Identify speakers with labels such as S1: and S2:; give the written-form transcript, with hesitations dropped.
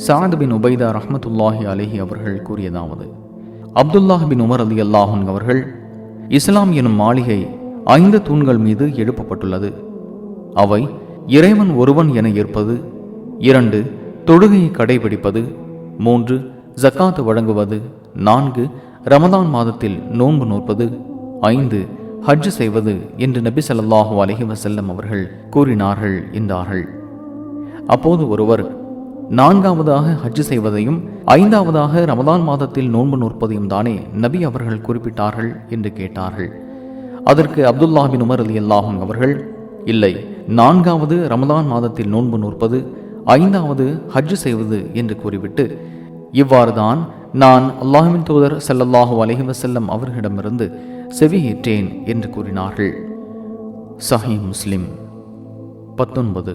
S1: சாத் பின் உபைதா ரஹ்மத்துல்லாஹி அலைஹி அவர்கள் கூறியதாவது, அப்துல்லாஹ் பின் உமர் ரலியல்லாஹு அன்ஹு அவர்கள், இஸ்லாம் எனும் மாளிகை 5 தூண்கள் மீது எழுப்பப்பட்டுள்ளது. அவை இறைவன் ஒருவன் என ஏற்பது, 2 தொழுகையை கடைபிடிப்பது, 3 ஜக்காத்து வழங்குவது, 4 ரமதான் மாதத்தில் நோன்பு நோற்பது, 5 ஹஜ் செய்வது என்று நபி ஸல்லல்லாஹு அலைஹி வஸல்லம் அவர்கள் கூறினார்கள் என்றார்கள். அப்போது ஒருவர், 4வதாக ஹஜ் செய்வதையும் 5வதாக ரமதான் மாதத்தில் நோன்பு நோற்பதையும் தானே நபி அவர்கள் குறிப்பிட்டார்கள் என்று கேட்டார்கள். அதற்கு அப்துல்லாஹ் பின் உமர் ரலியல்லாஹு அன்ஹு அவர்கள், இல்லை, 4வது ரமதான் மாதத்தில் நோன்பு நோற்பது, 5வது ஹஜ் செய்வது என்று கூறிவிட்டு, இவ்வாறுதான் நான் அல்லாஹ்வின் தூதர் ஸல்லல்லாஹு அலைஹி வஸல்லம் அவர்களிடமிருந்து செவியேற்றேன் என்று கூறினார்கள். சஹீஹ் முஸ்லிம் 19.